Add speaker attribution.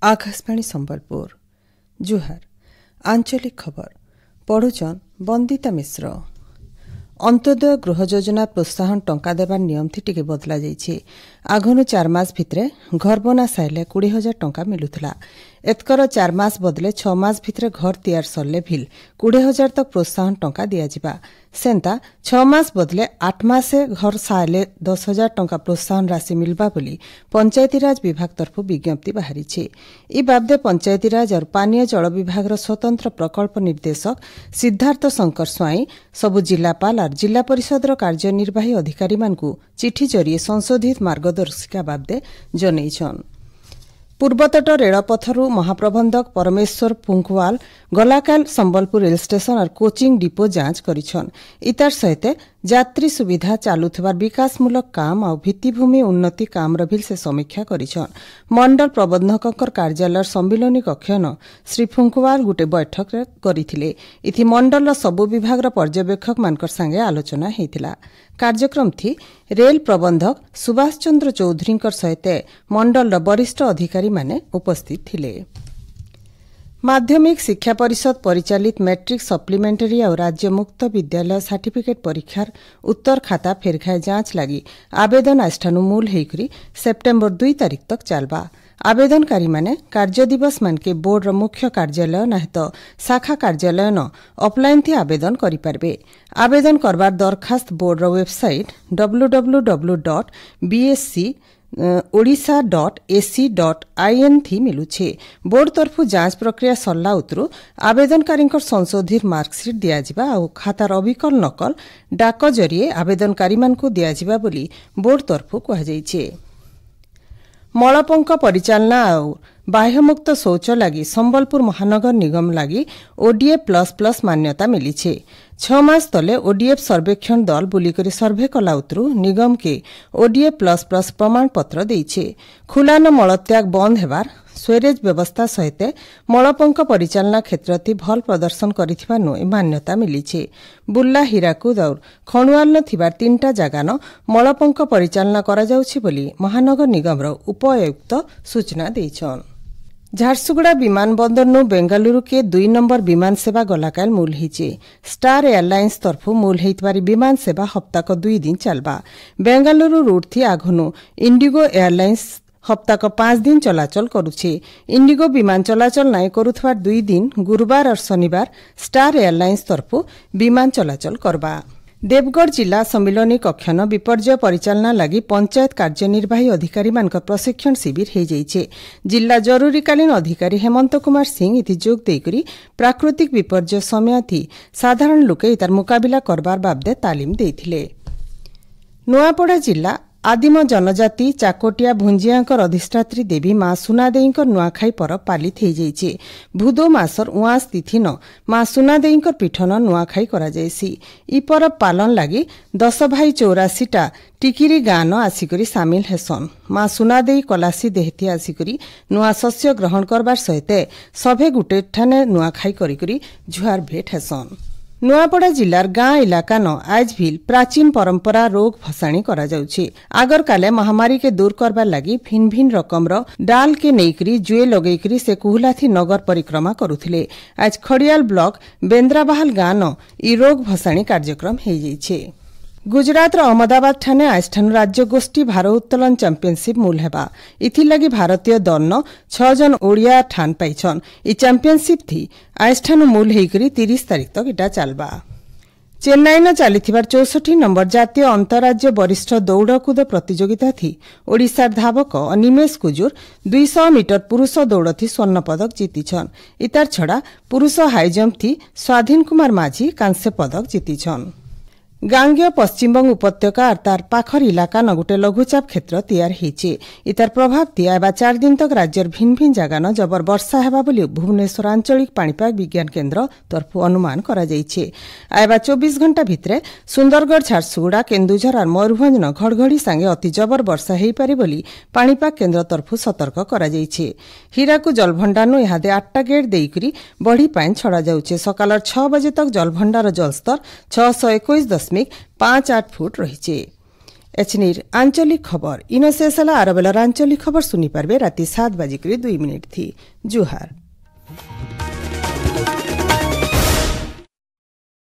Speaker 1: आकाशवाणी संबलपुर जुहार आंचलिक खबर पढ़ुचन बंदिता मिश्र। अंत्योदय गृह योजना प्रोत्साहन टंका देवार नियम थी टिके बदला जाइछे। आगनु 4 मास भितरे घर बना साइले 20,000 टंका मिलुथला। एतकर 4 मास बदले 6 मास भितरे घर तैयार सरले भिल 20,000 तक प्रोत्साहन टंका दिया जिबा। सेंता 6 मास बदले 8 मासे घर साइले 10,000 टंका प्रोत्साहन राशि मिलबा बोली पंचायतीराज विभाग तरफ विज्ञप्ति बाहरीछे। ई बाबदे पंचायतीराज और पानीय जल विभाग स्वतंत्र प्रकल्प निर्देशक सिद्धार्थ शंकर स्वाई सबु जिलापाल और जिला परिषद कार्यनिर्वाही अधिकारी मानकु चिठी जरिए संशोधित मार्गदर्शिका बाबदे जनईछन। पूर्वतट रेलपथरू महाप्रबंधक परमेश्वर पुंखवाल गलाकाल संबलपुर रेल स्टेशन और कोचिंग डिपो जांच करिछन। इतार सहित यात्री सुविधा चालुथिबार विकासमूलक काम और भित्तिभूमि उन्नति कामर भी से समीक्षा करिछन। मंडल प्रबंधककर कार्यालय सम्मिलनी कक्षन श्री फुंखवाल गुटे बैठक करिथिले। इथि मंडल सबु विभाग पर्यवेक्षक मानकर संगे आलोचना हेतिला। कार्यक्रम थी रेल प्रबंधक सुभाष चंद्र चौधरी सहित मंडल वरिष्ठ अधिकारी माने उपस्थित थिले। माध्यमिक शिक्षा परिषद परिचालित मैट्रिक सप्लीमेंटरी और राज्य मुक्त विद्यालय सर्टिफिकेट परीक्षार उत्तर खाता फेरखाए जांच लगी आवेदन आजठानु मूल होकरी सेप्टेम्बर 2 तारिख तक चलबा। आवेदनकारी माने कार्य दिवस मानके बोर्ड मुख्य कार्यालय ना तो शाखा कार्यालय न ऑफलाइन थी आवेदन करि पारबे। आवेदन करबार दरखास्त बोर्ड वेबसाइट www.bsc.odisha.ac.in थी मिलुछे। बोर्ड तरफु जांच प्रक्रिया सरला उतरु आवेदनकारी संशोधित मार्कसीट दियाजिबा और खातार अविकल नकल डाक जरिए आवेदनकारी मानकु दियाजिबा बोली बोर्ड तरफु कहुଯାଇଛି। मलपंक परिचालना और बाह्यमुक्त शौच लगी संबलपुर महानगर निगम लगी ODF++ मान्यता मिली 6 मास तले ODF सर्वेक्षण दल बुलिकरी सर्वे कला उतरु निगम के ODF++ प्रमाण पत्र देइछे। खुलान मलत्याग बंद हेबार स्वेरेज व्यवस्था सहित मलपंक परिचालना क्षेत्र भल प्रदर्शन करिथिबानु मान्यता मिली। बुल्ला हीराकुद और खणुआल थिबार 3टा जगान मलपंक परिचालना करा जाउछि बोली महानगर निगम उपायुक्त सूचना देइछन। झारसुगुड़ा विमान बंदर नु बेंगालुरु के 2 नंबर विमान सेवा गलाकाल मूल हिचे। स्टार एयरलाइंस तरफु मूल हेतवारी विमान सेवा हप्ताक 2 दिन चलबा। बेंगालुरु रूट थी आघनु इंडिगो एयरलाइंस हप्ताक 5 दिन चलाचल करुछे। इंडिगो विमान चलाचल नाय करुथवार 2 दिन गुरुवार और शनिवार स्टार एयरलाइंस तरफु विमान चलाचल करबा। देवगढ़ जिला सम्मिलनी कक्षन विपर्यय परिचालना लगी पंचायत कार्यनिर्वाही अधिकारी मान प्रशिक्षण शिविर हो जाइए। जिला जरूरीकालीन अधिकारी हेमंत कुमार सिंह इति जोग देकरी प्राकृतिक विपर्यय समय थी साधारण लोके इतार मुकाबिला करबार बाबदे तालीम देथिले। नुआपड़ा जिला आदिम जनजाति चाकोटिया भुंजियांकर अधिष्ठात्री देवी मां सुनादेईंकर नुआखाई परब पालित हो जाइए। भूदो मासर 19 तिथि न मां सुनादेईंकर पीठन नुआखाई करा जायसी। ई परब पालन लगी 10 भाई 84टा टिकिरी गाँ न आसिकरी सामिल हेसन। मां सुनादेई कलासी देहती आसिकरी नुआ शस्य ग्रहण करबार सहित सभे गुटे ठाने नुआखाई करिकरी जुहार भेट हेसन। नुआपड़ा जिलार गाँ इलाका न आज भी प्राचीन परंपरा रोग भसाणी करा जाउछि। आगर काले महामारी के दूर करबार लगी भिन्न भिन्न रकमर डाल के नेकरी जुए लगेकरी से कुहलाथी नगर परिक्रमा करुथिले। आज खड़ियाल ब्लॉक बेन्द्राबाहाल गाँ न ई रोग भसाणी कार्यक्रम हो जाइछे। गुजरात अहमदाबाद ठाने आजठानु राज्य गोष्ठी भारोत्तोलन चैंपियनशिप मूल हेबा। इथिलागी भारतीय दल न 6 जन ओडिया ठान पाइछन। ई चैंपियनशिप थी आजठानु मूल हेकरी 30 तारिख तक इटा चलबा। चेन्नई न चलीथिबार 64 नंबर जातीय अंतरराज्य वरिष्ठ दौड़कुद प्रतियोगिता थी ओडिशार धावक अनिमेष कुजुर 200 मीटर पुरुष दौड़ थी स्वर्ण पदक जीतिछन। इतार छड़ा पुरुष हाई जंप थी स्वाधीन कुमार माझी कांस्य पदक जीतिछन। गांगेय पश्चिमबंग उपत्यका और तार पाखर इलाका न गोटे लघुचाप क्षेत्र तैयार होइछे। इतार प्रभाव थी आबा 4 दिन तक राज्यर भिन्न भिन्न जगह न जबर वर्षा हेबा बोली भुवनेश्वर आंचलिक पाणीपाग विज्ञान केन्द्र तरफु अनुमान करा जाइछे। आबा 24 घंटा भितरे सुंदरगढ़ झारसुगुड़ा केन्दुझर और मयूरभंज न घड़घड़ी संगे अति जबर वर्षा हेई पारे बोली पाणीपाग केन्द्र तरफु सतर्क करा जाइछे। हीराकु जलभंडार इहादे 8टा गेट देइकरी बढ़ी पानी छड़ा जाउछे। सकाल 6 बजे तक जलभंडार जलस्तर 621.58 फुट रहिछे। एचनीर आंचलिक खबर इन शेषला आरबेलर आंचलिक खबर सुनी पारबे राति 7:02 थी जुहार।